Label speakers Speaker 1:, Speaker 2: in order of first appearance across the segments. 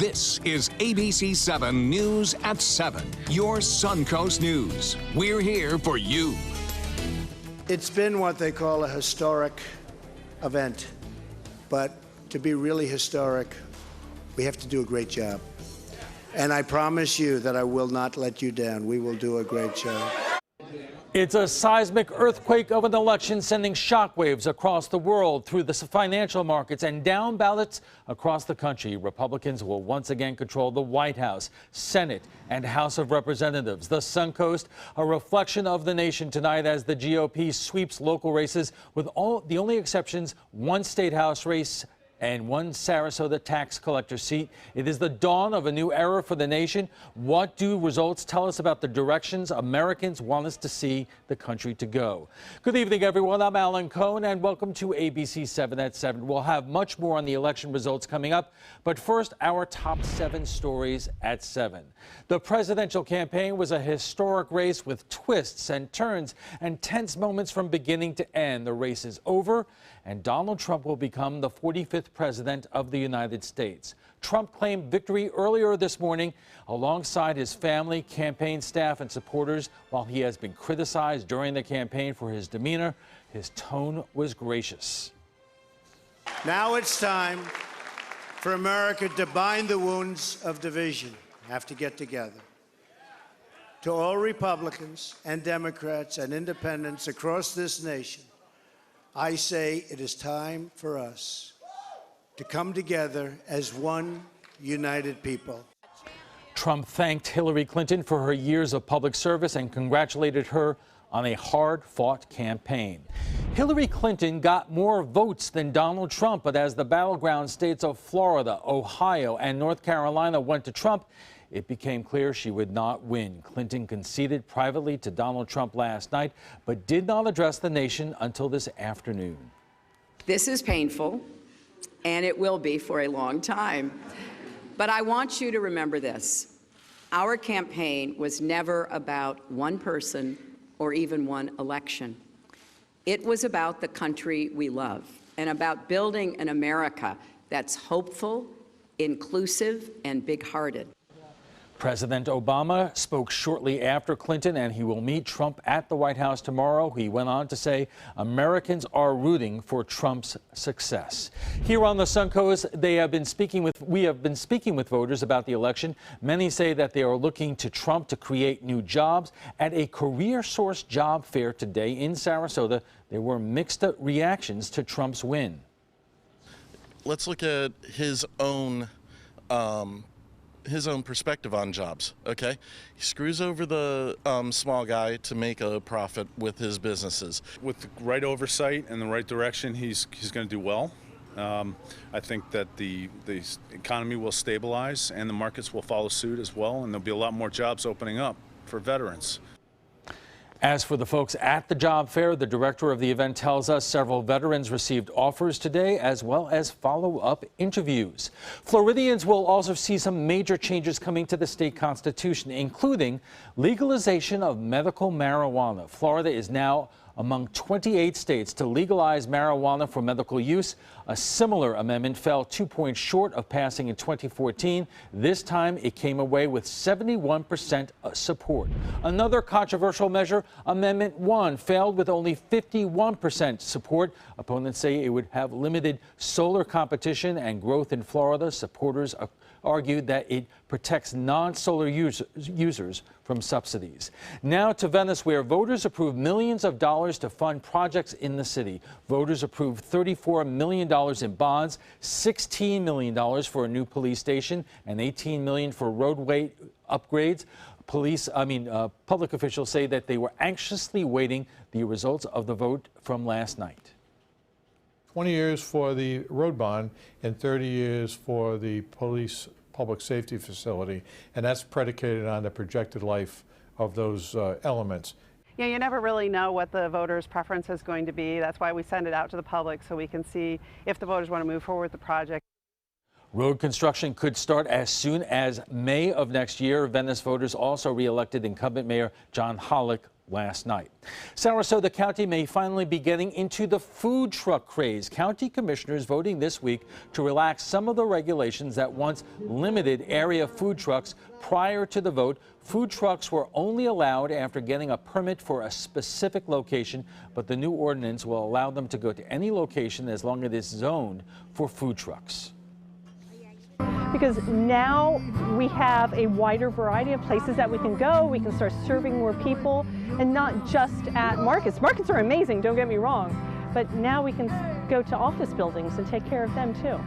Speaker 1: This is ABC7 News at 7, your Suncoast News. We're here for you.
Speaker 2: It's been what they call a historic event, but to be really historic, we have to do a great job. And I promise you that I will not let you down. We will do a great job.
Speaker 3: It's a seismic earthquake of an election sending shockwaves across the world through the financial markets and down ballots across the country. Republicans will once again control the White House, Senate, and House of Representatives. The Suncoast, a reflection of the nation tonight as the GOP sweeps local races with the only exceptions, one state house race and one Sarasota tax collector seat. It is the dawn of a new era for the nation. What do results tell us about the directions Americans want us to see the country to go? Good evening, everyone. I'm Alan Cohn, and welcome to ABC 7 at 7. We'll have much more on the election results coming up, but first, our top 7 stories at 7. The presidential campaign was a historic race with twists and turns and tense moments from beginning to end. The race is over, and Donald Trump will become the 45th president of the United States. Trump claimed victory earlier this morning alongside his family, campaign staff, and supporters. While he has been criticized during the campaign for his demeanor, his tone was gracious.
Speaker 2: Now it's time for America to bind the wounds of division. Have to get together. To all Republicans and Democrats and independents across this nation, I say it is time for us to come together as one united people.
Speaker 3: Trump thanked Hillary Clinton for her years of public service and congratulated her on a hard-fought campaign. Hillary Clinton got more votes than Donald Trump, but as the battleground states of Florida, Ohio, and North Carolina went to Trump, it became clear she would not win. Clinton conceded privately to Donald Trump last night, but did not address the nation until this afternoon.
Speaker 4: This is painful, and it will be for a long time. But I want you to remember this. Our campaign was never about one person or even one election. It was about the country we love and about building an America that's hopeful, inclusive, and big-hearted.
Speaker 3: President Obama spoke shortly after Clinton, and he will meet Trump at the White House tomorrow. He went on to say Americans are rooting for Trump's success. Here on the Suncoast, we have been speaking with voters about the election. Many say that they are looking to Trump to create new jobs. At a career source job fair today in Sarasota, there were mixed reactions to Trump's win.
Speaker 5: Let's look at his own perspective on jobs, okay? He screws over the small guy to make a profit with his businesses.
Speaker 6: With the right oversight and the right direction, he's going to do well. I think that the economy will stabilize and the markets will follow suit as well, and there'll be a lot more jobs opening up for veterans.
Speaker 3: As for the folks at the job fair, the director of the event tells us several veterans received offers today, as well as follow-up interviews. Floridians will also see some major changes coming to the state constitution, including legalization of medical marijuana. Florida is now among 28 states to legalize marijuana for medical use. A similar amendment fell 2 points short of passing in 2014. This time it came away with 71% support. Another controversial measure, Amendment 1, failed with only 51% support. Opponents say it would have limited solar competition and growth in Florida. Supporters argued that it protects non-solar users from subsidies. Now to Venice, where voters approved millions of dollars to fund projects in the city. Voters approved $34 million in bonds, $16 million for a new police station, and $18 million for roadway upgrades. Public officials say that they were anxiously waiting the results of the vote from last night.
Speaker 7: 20 years for the road bond and 30 years for the police public safety facility, and that's predicated on the projected life of those elements.
Speaker 8: Yeah, you never really know what the voters' preference is going to be. That's why we send it out to the public so we can see if the voters want to move forward with the project.
Speaker 3: Road construction could start as soon as May of next year. Venice voters also re-elected incumbent Mayor John Hollick last night. Sarasota County may finally be getting into the food truck craze. County commissioners voting this week to relax some of the regulations that once limited area food trucks. Prior to the vote, food trucks were only allowed after getting a permit for a specific location, but the new ordinance will allow them to go to any location as long as it's zoned for food trucks.
Speaker 9: Because now we have a wider variety of places that we can go. We can start serving more people, and not just at markets. Markets are amazing, don't get me wrong, but now we can go to office buildings and take care of them too.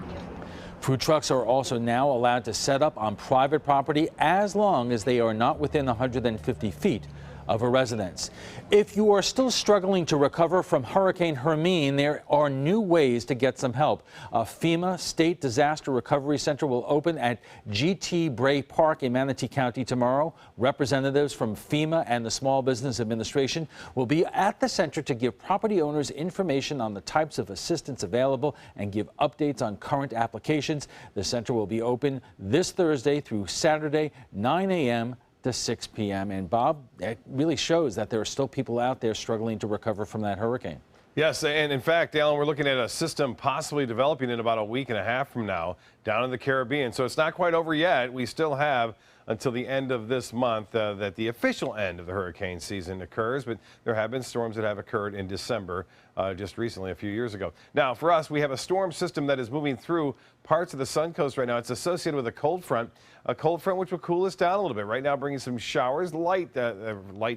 Speaker 3: Food trucks are also now allowed to set up on private property as long as they are not within 150 feet of a residence. If you are still struggling to recover from Hurricane Hermine, there are new ways to get some help. A FEMA State Disaster Recovery Center will open at G.T. Bray Park in Manatee County tomorrow. Representatives from FEMA and the Small Business Administration will be at the center to give property owners information on the types of assistance available and give updates on current applications. The center will be open this Thursday through Saturday, 9 a.m. to 6 p.m. And Bob, it really shows that there are still people out there struggling to recover from that hurricane.
Speaker 10: Yes, and in fact, Alan, we're looking at a system possibly developing in about a week and a half from now down in the Caribbean. So it's not quite over yet. We still have until the end of this month that the official end of the hurricane season occurs, but there have been storms that have occurred in December just recently, a few years ago. Now, for us, we have a storm system that is moving through parts of the Suncoast right now. It's associated with a cold front which will cool us down a little bit. Right now, bringing some showers, light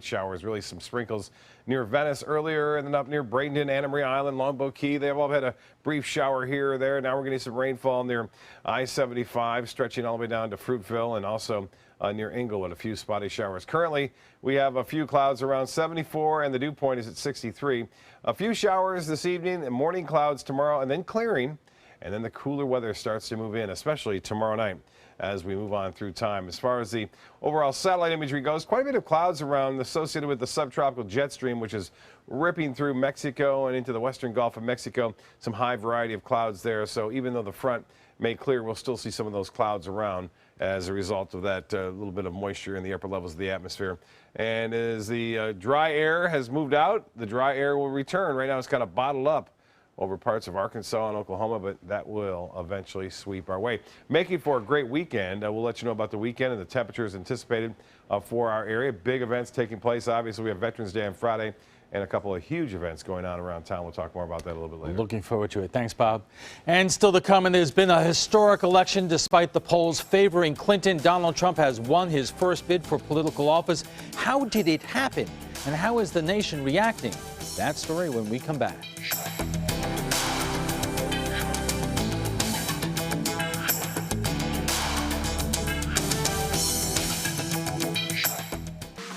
Speaker 10: showers, really some sprinkles near Venice earlier, and then up near Bradenton, Anna Maria Island, Longboat Key. They have all had a brief shower here or there. Now we're getting some rainfall near I-75, stretching all the way down to Fruitville, and also near Inglewood, a few spotty showers. Currently, we have a few clouds around 74, and the dew point is at 63. A few showers this evening, and morning clouds tomorrow, and then clearing. And then the cooler weather starts to move in, especially tomorrow night as we move on through time. As far as the overall satellite imagery goes, quite a bit of clouds around associated with the subtropical jet stream, which is ripping through Mexico and into the western Gulf of Mexico. Some high variety of clouds there. So even though the front may clear, we'll still see some of those clouds around as a result of that little bit of moisture in the upper levels of the atmosphere. And as the dry air has moved out, the dry air will return. Right now it's kind of bottled up over parts of Arkansas and Oklahoma, but that will eventually sweep our way. Making for a great weekend. We'll let you know about the weekend and the temperatures anticipated for our area. Big events taking place. Obviously, we have Veterans Day on Friday and a couple of huge events going on around town. We'll talk more about that a little bit later.
Speaker 3: Looking forward to it. Thanks, Bob. And still to come, and there's been a historic election despite the polls favoring Clinton. Donald Trump has won his first bid for political office. How did it happen? And how is the nation reacting? That story when we come back.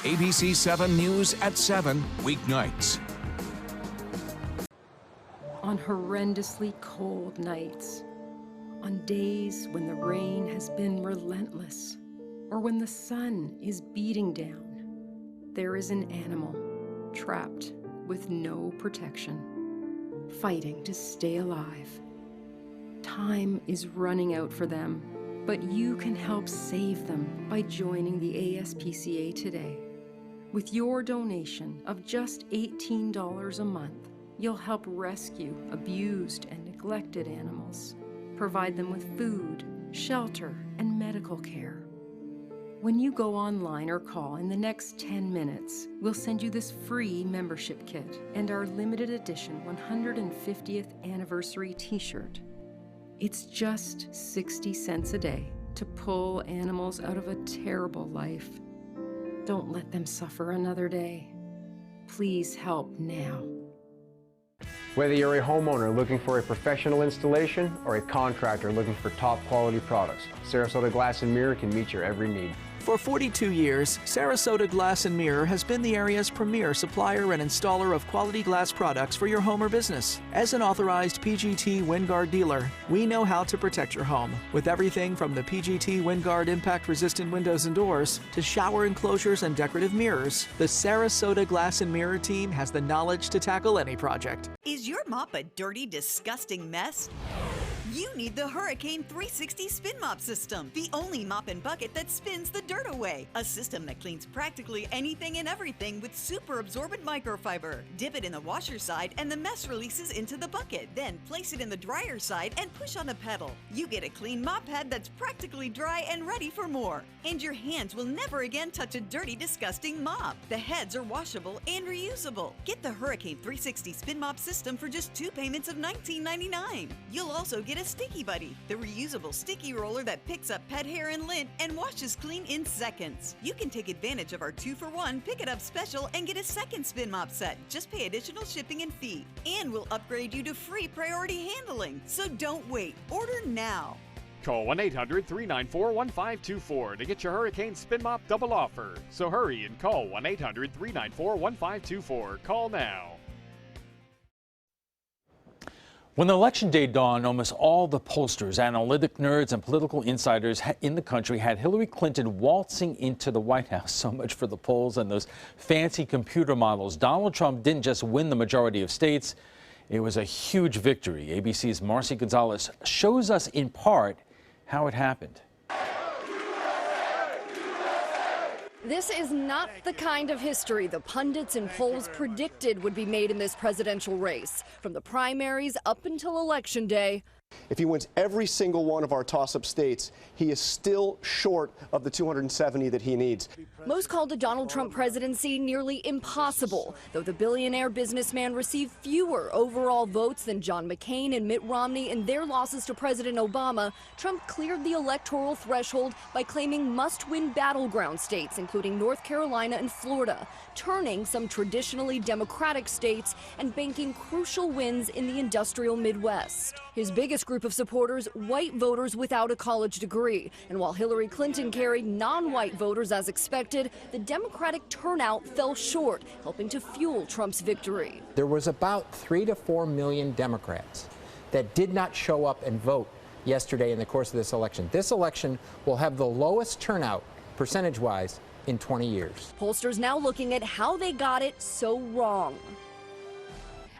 Speaker 1: ABC7 News at 7, weeknights.
Speaker 11: On horrendously cold nights, on days when the rain has been relentless, or when the sun is beating down, there is an animal trapped with no protection, fighting to stay alive. Time is running out for them, but you can help save them by joining the ASPCA today. With your donation of just $18 a month, you'll help rescue abused and neglected animals, provide them with food, shelter, and medical care. When you go online or call in the next 10 minutes, we'll send you this free membership kit and our limited edition 150th anniversary t-shirt. It's just 60 cents a day to pull animals out of a terrible life. Don't let them suffer another day. Please help now.
Speaker 12: Whether you're a homeowner looking for a professional installation or a contractor looking for top quality products, Sarasota Glass and Mirror can meet your every need.
Speaker 13: For 42 years, Sarasota Glass and Mirror has been the area's premier supplier and installer of quality glass products for your home or business. As an authorized PGT WindGuard dealer, we know how to protect your home with everything from the PGT WindGuard impact-resistant windows and doors to shower enclosures and decorative mirrors. The Sarasota Glass and Mirror team has the knowledge to tackle any project.
Speaker 14: Is your mop a dirty, disgusting mess? You need the Hurricane 360 Spin Mop System, the only mop and bucket that spins the dirt away. A system that cleans practically anything and everything with super absorbent microfiber. Dip it in the washer side and the mess releases into the bucket. Then place it in the dryer side and push on the pedal. You get a clean mop head that's practically dry and ready for more. And your hands will never again touch a dirty, disgusting mop. The heads are washable and reusable. Get the Hurricane 360 Spin Mop System for just 2 payments of $19.99. You'll also get a Sticky Buddy, the reusable sticky roller that picks up pet hair and lint and washes clean in seconds. You can take advantage of our 2-for-1 Pick It Up special and get a second spin mop set. Just pay additional shipping and fee. And we'll upgrade you to free priority handling. So don't wait. Order now.
Speaker 15: Call 1-800-394-1524 to get your Hurricane Spin Mop double offer. So hurry and call 1-800-394-1524. Call now.
Speaker 3: When Election Day dawned, almost all the pollsters, analytic nerds, and political insiders in the country had Hillary Clinton waltzing into the White House. So much for the polls and those fancy computer models. Donald Trump didn't just win the majority of states. It was a huge victory. ABC's Marcy Gonzalez shows us in part how it happened.
Speaker 16: This is not the kind of history the pundits and polls predicted would be made in this presidential race. From the primaries up until Election Day.
Speaker 17: If he wins every single one of our toss-up states, he is still short of the 270 that he needs.
Speaker 16: Most called the Donald Trump presidency nearly impossible, though the billionaire businessman received fewer overall votes than John McCain and Mitt Romney in their losses to President Obama. Trump cleared the electoral threshold by claiming must-win battleground states, including North Carolina and Florida, turning some traditionally Democratic states and banking crucial wins in the industrial Midwest. His biggest group of supporters, white voters without a college degree. And while Hillary Clinton carried non-white voters as expected, the Democratic turnout fell short, helping to fuel Trump's victory.
Speaker 18: There was about 3 to 4 million Democrats that did not show up and vote yesterday in the course of this election. This election will have the lowest turnout, percentage-wise, in 20 years.
Speaker 16: Pollsters now looking at how they got it so wrong.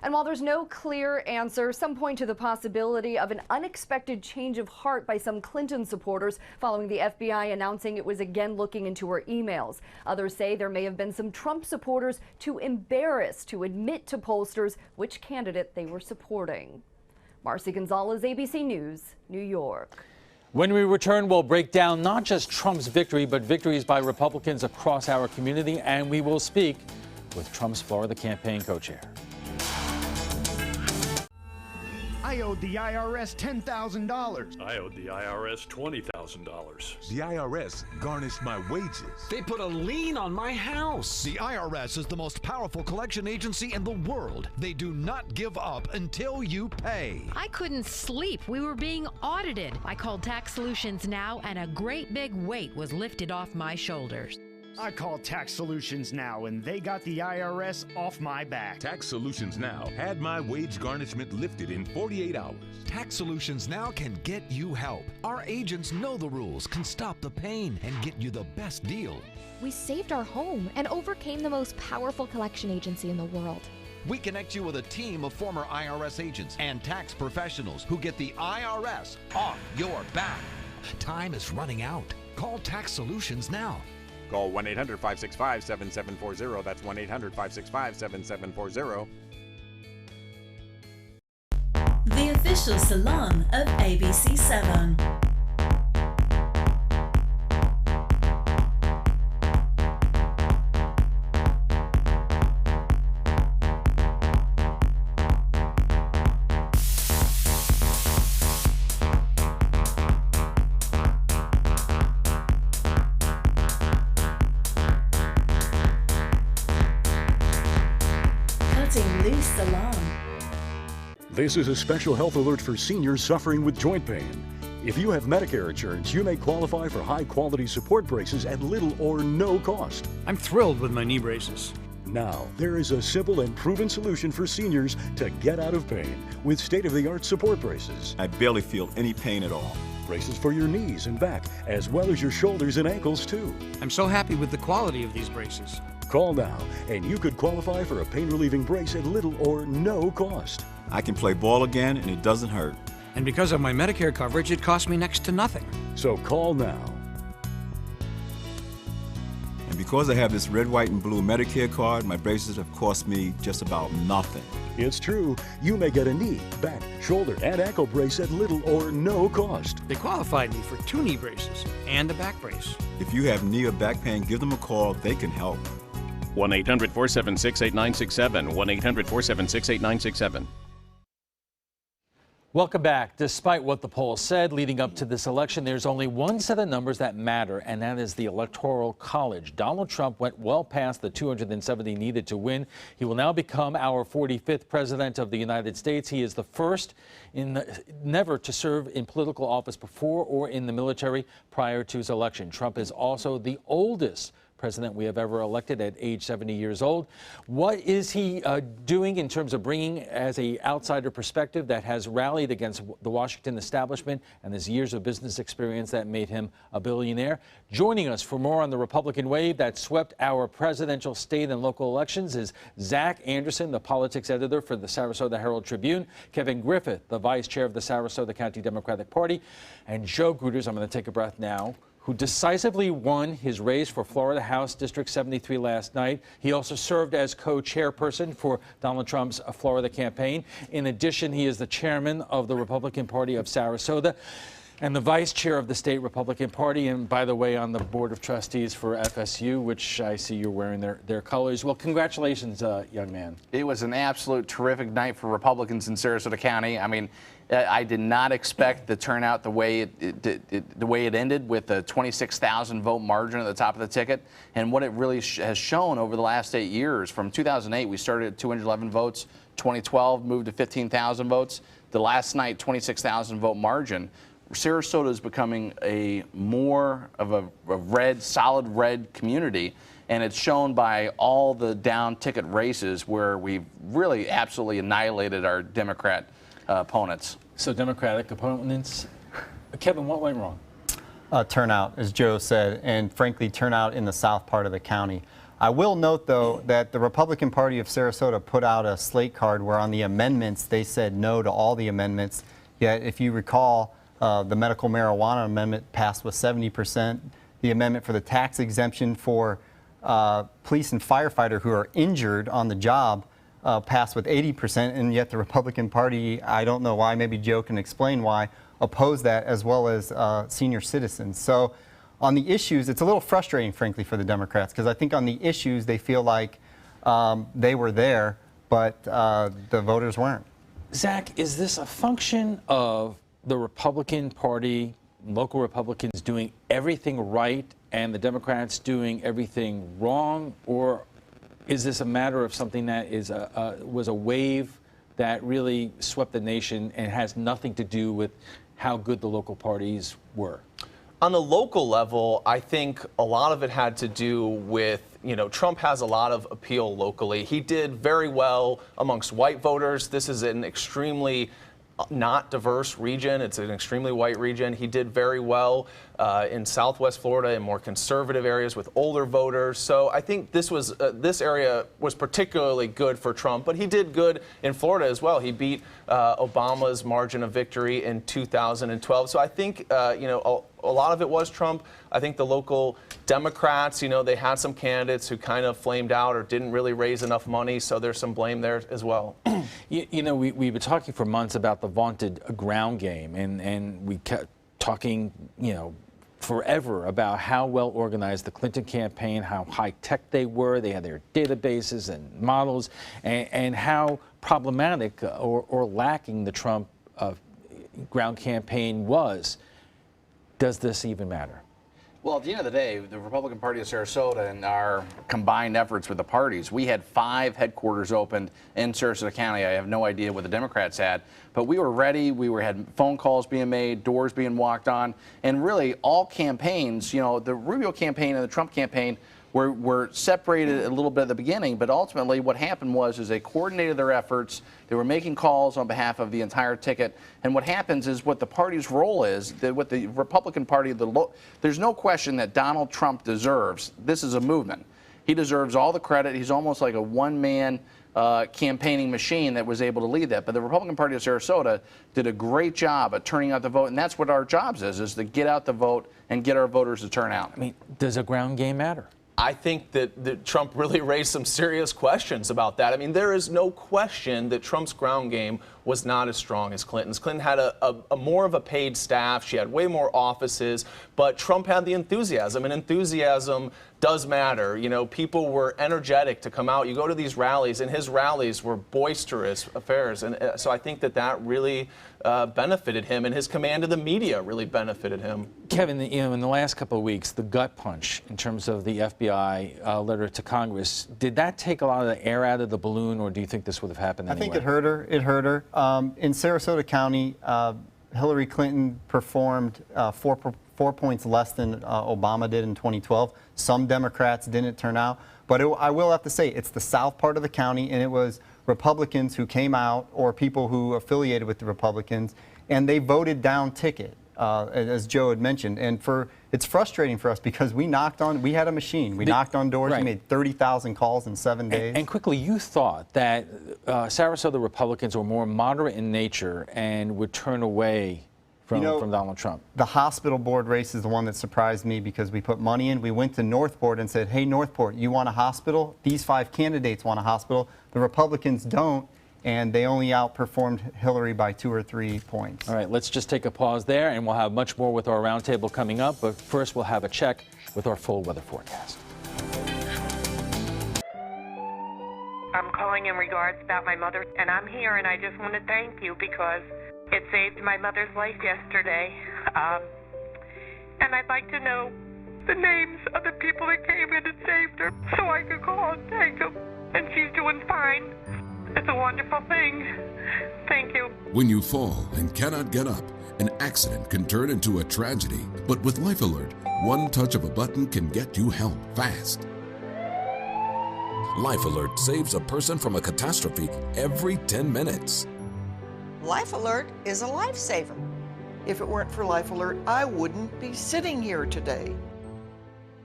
Speaker 16: And while there's no clear answer, some point to the possibility of an unexpected change of heart by some Clinton supporters following the FBI announcing it was again looking into her emails. Others say there may have been some Trump supporters too embarrassed to admit to pollsters which candidate they were supporting. Marcy Gonzalez, ABC News, New York.
Speaker 3: When we return, we'll break down not just Trump's victory, but victories by Republicans across our community, and we will speak with Trump's Florida campaign co-chair.
Speaker 19: I owed the IRS $10,000.
Speaker 20: I owed the IRS $20,000.
Speaker 21: The IRS garnished my wages.
Speaker 22: They put a lien on my house.
Speaker 23: The IRS is the most powerful collection agency in the world. They do not give up until you pay.
Speaker 24: I couldn't sleep. We were being audited. I called Tax Solutions Now, and a great big weight was lifted off my shoulders.
Speaker 19: I called Tax Solutions Now, and they got the IRS off my back.
Speaker 21: Tax Solutions Now had my wage garnishment lifted in 48 hours.
Speaker 23: Tax Solutions Now can get you help. Our agents know the rules, can stop the pain, and get you the best deal.
Speaker 25: We saved our home and overcame the most powerful collection agency in the world.
Speaker 23: We connect you with a team of former IRS agents and tax professionals who get the IRS off your back. Time is running out. Call Tax Solutions Now.
Speaker 26: Call 1-800-565-7740. That's 1-800-565-7740.
Speaker 27: The official salon of ABC7.
Speaker 28: This is a special health alert for seniors suffering with joint pain. If you have Medicare insurance, you may qualify for high-quality support braces at little or no cost.
Speaker 29: I'm thrilled with my knee braces.
Speaker 28: Now, there is a simple and proven solution for seniors to get out of pain with state-of-the-art support braces.
Speaker 30: I barely feel any pain at all.
Speaker 28: Braces for your knees and back, as well as your shoulders and ankles, too.
Speaker 29: I'm so happy with the quality of these braces.
Speaker 28: Call now, and you could qualify for a pain-relieving brace at little or no cost.
Speaker 30: I can play ball again, and it doesn't hurt.
Speaker 29: And because of my Medicare coverage, it cost me next to nothing.
Speaker 28: So call now.
Speaker 30: And because I have this red, white, and blue Medicare card, my braces have cost me just about nothing.
Speaker 28: It's true. You may get a knee, back, shoulder, and ankle brace at little or no cost.
Speaker 29: They qualified me for 2 knee braces and a back brace.
Speaker 30: If you have knee or back pain, give them a call. They can help.
Speaker 15: 1-800-476-8967. 1-800-476-8967.
Speaker 3: Welcome back. Despite what the polls said leading up to this election, there's only one set of numbers that matter, and that is the Electoral College. Donald Trump went well past the 270 needed to win. He will now become our 45th president of the United States. He is the first never to serve in political office before or in the military prior to his election. Trump is also the oldest president we have ever elected at age 70 years old. What is he doing in terms of bringing as an outsider perspective that has rallied against the Washington establishment and his years of business experience that made him a billionaire? Joining us for more on the Republican wave that swept our presidential, state, and local elections is Zach Anderson, the politics editor for the Sarasota Herald Tribune, Kevin Griffith, the vice chair of the Sarasota County Democratic Party, and Joe Gruters, I'm going to take a breath now, who decisively won his race for Florida House District 73 last night. He also served as co-chairperson for Donald Trump's Florida campaign. In addition, he is the chairman of the Republican Party of Sarasota and the vice chair of the state Republican Party, and by the way, on the board of trustees for FSU, which I see you're wearing their colors. Well, congratulations, young man.
Speaker 1: It was an absolute terrific night for Republicans in Sarasota County. I mean, I did not expect the turnout the way it ended, with a 26,000 vote margin at the top of the ticket. And what it really has shown over the last 8 years, from 2008, we started at 211 votes. 2012 moved to 15,000 votes. The last night, 26,000 vote margin. Sarasota is becoming a more of a red, solid red community, and it's shown by all the down ticket races where we've really absolutely annihilated our Democrat opponents.
Speaker 3: So Democratic opponents. Kevin, what went wrong?
Speaker 2: Turnout, as Joe said, and frankly, turnout in the south part of the county. I will note, though, that the Republican Party of Sarasota put out a slate card where on the amendments they said no to all the amendments. Yet, if you recall, the medical marijuana amendment passed with 70%. The amendment for the tax exemption for police and firefighter who are injured on the job passed with 80%, and yet the Republican Party, I don't know why, maybe Joe can explain why, opposed that, as well as senior citizens. So on the issues, it's a little frustrating, frankly, for the Democrats, because I think on the issues they feel like they were there, but the voters weren't.
Speaker 3: Zach, is this a function of the Republican Party, local Republicans doing everything right and the Democrats doing everything wrong, or is this a matter of something that was a wave that really swept the nation and has nothing to do with how good the local parties were?
Speaker 4: On the local level, I think a lot of it had to do with, Trump has a lot of appeal locally. He did very well amongst white voters. This is an extremely not diverse region. It's an extremely white region. He did very well in Southwest Florida in more conservative areas with older voters. So I think this area was particularly good for Trump, but he did good in Florida as well. He beat Obama's margin of victory in 2012. So I think a lot of it was Trump. I think the local Democrats, they had some candidates who kind of flamed out or didn't really raise enough money, so there's some blame there as well.
Speaker 3: We've been talking for months about the vaunted ground game, and we kept talking, forever about how well organized the Clinton campaign, how high tech they were, they had their databases and models, and how problematic or lacking the Trump ground campaign was. Does this even matter?
Speaker 1: Well, at the end of the day, the Republican Party of Sarasota and our combined efforts with the parties, we had 5 headquarters opened in Sarasota County. I have no idea what the Democrats had, but we were ready. We had phone calls being made, doors being walked on, and really all campaigns, the Rubio campaign and the Trump campaign were separated a little bit at the beginning, but ultimately what happened was they coordinated their efforts. They were making calls on behalf of the entire ticket. And what happens is what the party's role is, that what the Republican Party, there's no question that Donald Trump deserves. This is a movement. He deserves all the credit. He's almost like a one-man campaigning machine that was able to lead that. But the Republican Party of Sarasota did a great job at turning out the vote, and that's what our jobs is to get out the vote and get our voters to turn out.
Speaker 3: I mean, does a ground game matter?
Speaker 4: I think that Trump really raised some serious questions about that. I mean, there is no question that Trump's ground game was not as strong as Clinton's. Clinton had a more of a paid staff. She had way more offices, but Trump had the enthusiasm, and enthusiasm does matter. You know, people were energetic to come out. You go to these rallies, and his rallies were boisterous affairs, and so I think that really benefited him, and his command of the media really benefited him.
Speaker 3: Kevin, in the last couple of weeks, the gut punch in terms of the FBI letter to Congress, did that take a lot of the air out of the balloon, or do you think this would have happened anyway?
Speaker 2: I think it hurt her. It hurt her. In Sarasota County, Hillary Clinton performed 4 points less than Obama did in 2012. Some Democrats didn't turn out. But I will have to say, it's the south part of the county, and it was Republicans who came out, or people who affiliated with the Republicans, and they voted down ticket, as Joe had mentioned. And it's frustrating for us because we had a machine. We knocked on doors.
Speaker 3: Right.
Speaker 2: We made 30,000 calls in 7 days.
Speaker 3: And quickly, you thought that Sarasota Republicans were more moderate in nature and would turn away from Donald Trump.
Speaker 2: The hospital board race is the one that surprised me because we put money in. We went to Northport and said, hey, Northport, you want a hospital? These 5 candidates want a hospital. The Republicans don't, and they only outperformed Hillary by 2 or 3 points.
Speaker 3: All right, let's just take a pause there, and we'll have much more with our roundtable coming up. But first, we'll have a check with our full weather forecast.
Speaker 5: I'm calling in regards about my mother, and I'm here, and I just want to thank you because it saved my mother's life yesterday. And I'd like to know the names of the people that came in and saved her so I could call and thank them. And she's doing fine. It's a wonderful thing. Thank you.
Speaker 6: When you fall and cannot get up, an accident can turn into a tragedy. But with Life Alert, one touch of a button can get you help fast.
Speaker 7: Life Alert saves a person from a catastrophe every 10 minutes.
Speaker 8: Life Alert is a lifesaver. If it weren't for Life Alert, I wouldn't be sitting here today.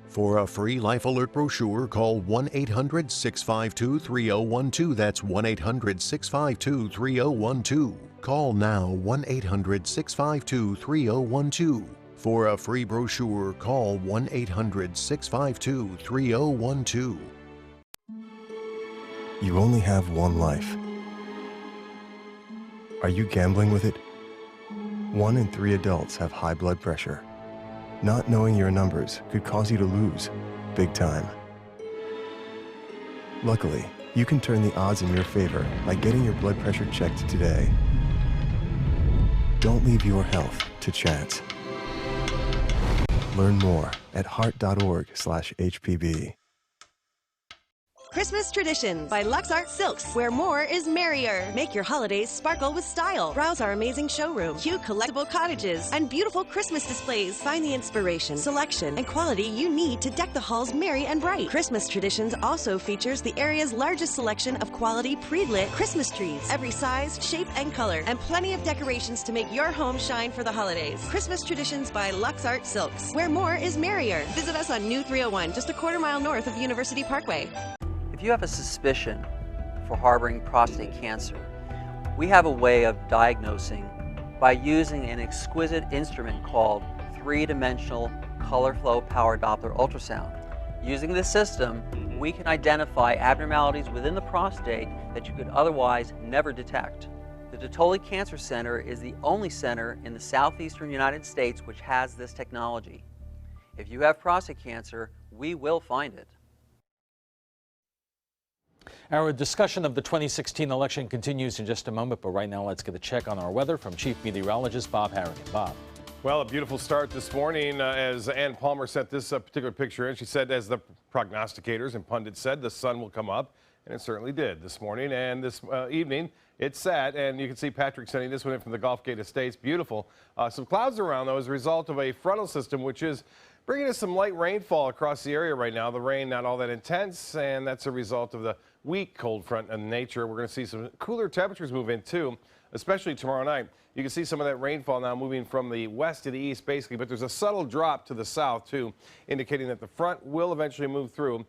Speaker 9: For a free Life Alert brochure, call 1-800-652-3012. That's 1-800-652-3012. Call now 1-800-652-3012. For a free brochure, call 1-800-652-3012.
Speaker 10: You only have one life. Are you gambling with it? 1 in 3 adults have high blood pressure. Not knowing your numbers could cause you to lose, big time. Luckily, you can turn the odds in your favor by getting your blood pressure checked today. Don't leave your health to chance. Learn more at heart.org/HPB.
Speaker 11: Christmas Traditions by Lux Art Silks, where more is merrier. Make your holidays sparkle with style. Browse our amazing showroom, cute collectible cottages, and beautiful Christmas displays. Find the inspiration, selection, and quality you need to deck the halls merry and bright. Christmas Traditions also features the area's largest selection of quality pre-lit Christmas trees, every size, shape, and color, and plenty of decorations to make your home shine for the holidays. Christmas Traditions by Lux Art Silks, where more is merrier. Visit us on New 301, just a quarter-mile north of University Parkway.
Speaker 12: If you have a suspicion for harboring prostate cancer, we have a way of diagnosing by using an exquisite instrument called 3-dimensional color flow power Doppler ultrasound. Using this system, we can identify abnormalities within the prostate that you could otherwise never detect. The Dotoli Cancer Center is the only center in the southeastern United States which has this technology. If you have prostate cancer, we will find it.
Speaker 3: Our discussion of the 2016 election continues in just a moment, but right now let's get a check on our weather from Chief Meteorologist Bob Harrigan. Bob.
Speaker 13: Well, a beautiful start this morning as Ann Palmer sent this particular picture in. She said, as the prognosticators and pundits said, the sun will come up, and it certainly did this morning. And this evening, it sat, and you can see Patrick sending this one in from the Gulf Gate Estates. Beautiful. Some clouds around, though, as a result of a frontal system, which is bringing us some light rainfall across the area right now. The rain not all that intense, and that's a result of the weak cold front in nature. We're going to see some cooler temperatures move in too, especially tomorrow night. You can see some of that rainfall now moving from the west to the east basically, but there's a subtle drop to the south too, indicating that the front will eventually move through.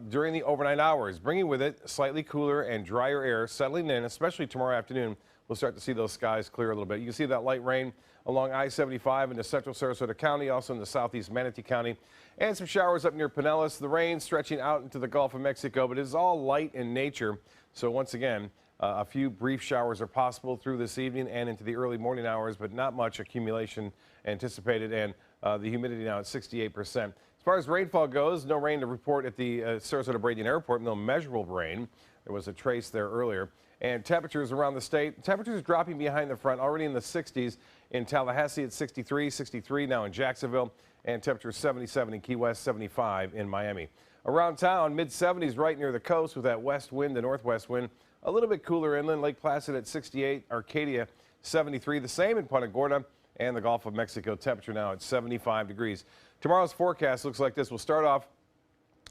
Speaker 13: during the overnight hours, bringing with it slightly cooler and drier air settling in, especially tomorrow afternoon. We'll start to see those skies clear a little bit. You can see that light rain along I-75 into central Sarasota County, also in the southeast Manatee County, and some showers up near Pinellas. The rain stretching out into the Gulf of Mexico, but it's all light in nature. So once again, a few brief showers are possible through this evening and into the early morning hours, but not much accumulation anticipated, and the humidity now at 68%. As far as rainfall goes, no rain to report at the Sarasota-Bradian Airport, no measurable rain. There was a trace there earlier. And temperatures around the state, temperatures dropping behind the front, already in the 60s in Tallahassee at 63 now in Jacksonville, and temperatures 77 in Key West, 75 in Miami. Around town, mid-70s right near the coast with that west wind to northwest wind. A little bit cooler inland, Lake Placid at 68, Arcadia 73, the same in Punta Gorda, and the Gulf of Mexico temperature now at 75 degrees. Tomorrow's forecast looks like this. We'll start off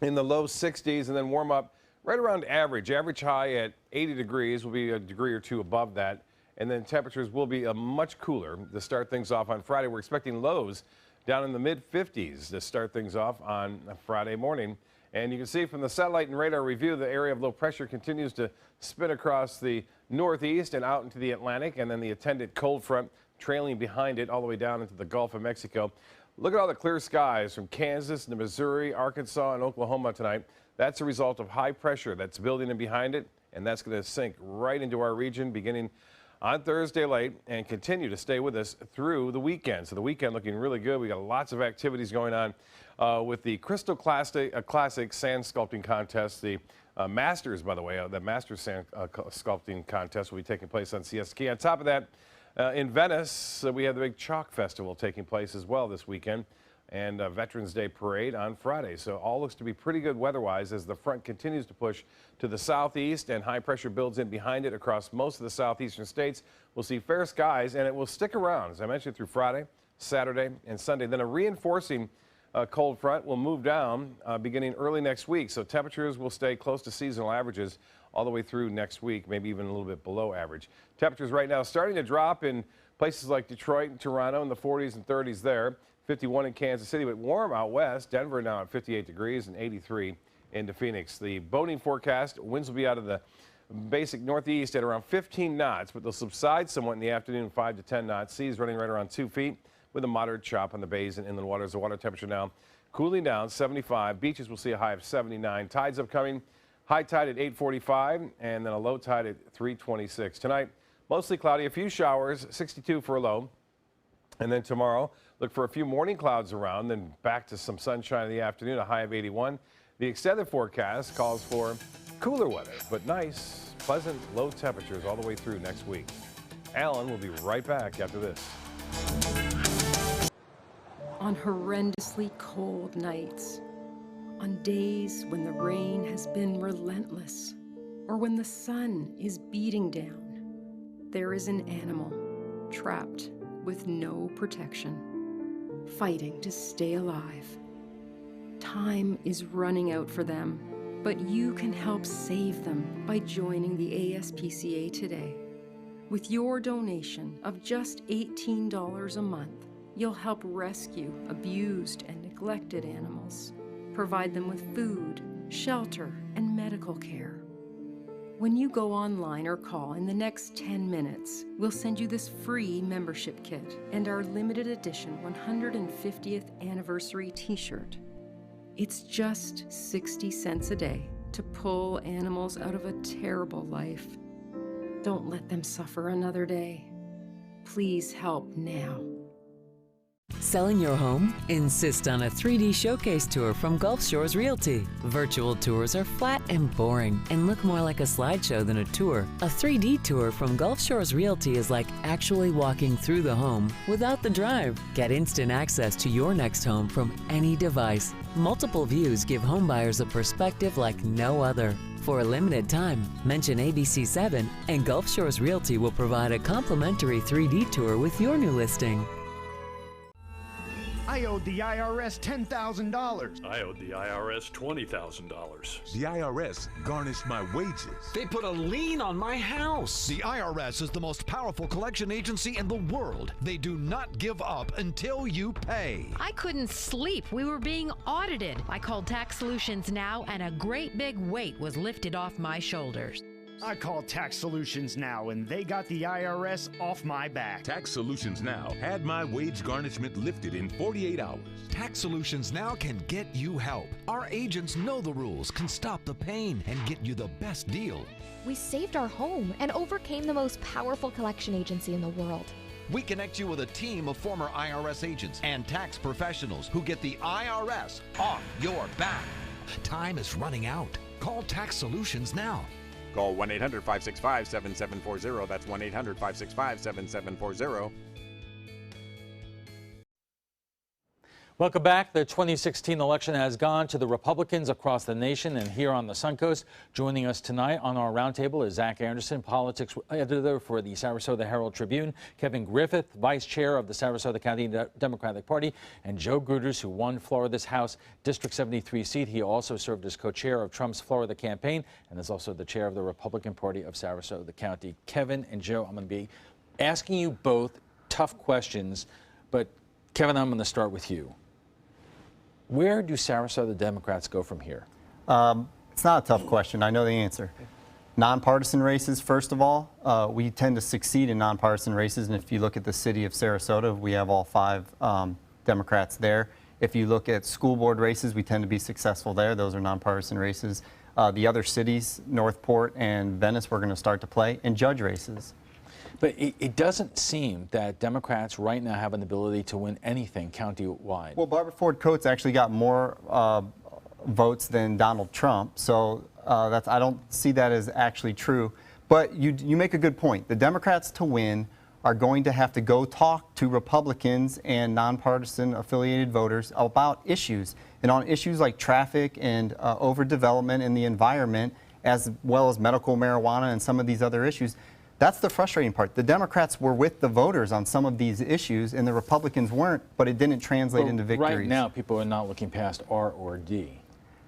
Speaker 13: in the low 60s and then warm up right around average. Average high at 80 degrees, will be a degree or two above that. And then temperatures will be much cooler to start things off on Friday. We're expecting lows down in the mid-50s to start things off on Friday morning. And you can see from the satellite and radar review, the area of low pressure continues to spin across the northeast and out into the Atlantic, and then the attendant cold front trailing behind it all the way down into the Gulf of Mexico. Look at all the clear skies from Kansas to Missouri, Arkansas, and Oklahoma tonight. That's a result of high pressure that's building in behind it, and that's going to sink right into our region beginning on Thursday late and continue to stay with us through the weekend. So the weekend looking really good. We got lots of activities going on with the Crystal Classic Sand Sculpting Contest. The Masters, by the way, the Masters Sand Sculpting Contest will be taking place on CSK. On top of that, in Venice, we have the big Chalk Festival taking place as well this weekend, and Veterans Day Parade on Friday. So all looks to be pretty good weather-wise as the front continues to push to the southeast and high pressure builds in behind it across most of the southeastern states. We'll see fair skies, and it will stick around, as I mentioned, through Friday, Saturday, and Sunday. Then a reinforcing cold front will move down beginning early next week. So temperatures will stay close to seasonal averages all the way through next week, maybe even a little bit below average. Temperatures right now starting to drop in places like Detroit and Toronto in the 40s and 30s there. 51 in Kansas City, but warm out west. Denver now at 58 degrees and 83 into Phoenix. The boating forecast, winds will be out of the basic northeast at around 15 knots, but they'll subside somewhat in the afternoon, 5 to 10 knots. Seas running right around 2 feet with a moderate chop on the bays and inland waters. The water temperature now cooling down, 75. Beaches will see a high of 79. Tides upcoming, high tide at 8:45 and then a low tide at 3:26. Tonight, mostly cloudy, a few showers, 62 for a low. And then tomorrow, look for a few morning clouds around, then back to some sunshine in the afternoon, a high of 81. The extended forecast calls for cooler weather, but nice, pleasant, low temperatures all the way through next week. Alan will be right back after this.
Speaker 14: On horrendously cold nights, on days when the rain has been relentless, or when the sun is beating down, there is an animal trapped with no protection, fighting to stay alive. Time is running out for them, but you can help save them by joining the ASPCA today. With your donation of just $18 a month, you'll help rescue abused and neglected animals, provide them with food, shelter, and medical care. When you go online or call in the next 10 minutes, we'll send you this free membership kit and our limited edition 150th anniversary t-shirt. It's just 60 cents a day to pull animals out of a terrible life. Don't let them suffer another day. Please help now.
Speaker 16: Selling your home? Insist on a 3D showcase tour from Gulf Shores Realty. Virtual tours are flat and boring and look more like a slideshow than a tour. A 3D tour from Gulf Shores Realty is like actually walking through the home without the drive. Get instant access to your next home from any device. Multiple views give homebuyers a perspective like no other. For a limited time, mention ABC7 and Gulf Shores Realty will provide a complimentary 3D tour with your new listing.
Speaker 17: I owed the IRS $10,000.
Speaker 28: I owed the IRS $20,000.
Speaker 18: The IRS garnished my wages.
Speaker 29: They put a lien on my house.
Speaker 19: The IRS is the most powerful collection agency in the world. They do not give up until you pay.
Speaker 20: I couldn't sleep. We were being audited. I called Tax Solutions Now, and a great big weight was lifted off my shoulders.
Speaker 17: I called Tax Solutions Now, and they got the IRS off my back.
Speaker 18: Tax Solutions Now had my wage garnishment lifted in 48 hours.
Speaker 19: Tax Solutions Now can get you help. Our agents know the rules, can stop the pain, and get you the best deal.
Speaker 21: We saved our home and overcame the most powerful collection agency in the world.
Speaker 19: We connect you with a team of former IRS agents and tax professionals who get the IRS off your back. Time is running out. Call Tax Solutions now.
Speaker 22: Call 1-800-565-7740. That's 1-800-565-7740.
Speaker 3: Welcome back. The 2016 election has gone to the Republicans across the nation and here on the Suncoast. Joining us tonight on our roundtable is Zach Anderson, politics editor for the Sarasota Herald Tribune, Kevin Griffith, vice chair of the Sarasota County Democratic Party, and Joe Gruters, who won Florida's House District 73 seat. He also served as co-chair of Trump's Florida campaign and is also the chair of the Republican Party of Sarasota County. Kevin and Joe, I'm going to be asking you both tough questions, but Kevin, I'm going to start with you. Where do Sarasota Democrats go from here?
Speaker 2: It's not a tough question. I know the answer. Nonpartisan races, first of all. We tend to succeed in nonpartisan races, and if you look at the city of Sarasota, we have all 5 Democrats there. If you look at school board races, we tend to be successful there. Those are nonpartisan races. The other cities, Northport and Venice, we're going to start to play, and judge races.
Speaker 3: But it doesn't seem that Democrats right now have an ability to win anything county-wide.
Speaker 2: Well, Barbara Ford Coates actually got more votes than Donald Trump, so I don't see that as actually true. But you make a good point. The Democrats to win are going to have to go talk to Republicans and nonpartisan affiliated voters about issues. And on issues like traffic and overdevelopment in the environment, as well as medical marijuana and some of these other issues, that's the frustrating part. The Democrats were with the voters on some of these issues, and the Republicans weren't, but it didn't translate into victories.
Speaker 3: Right now, people are not looking past R or D.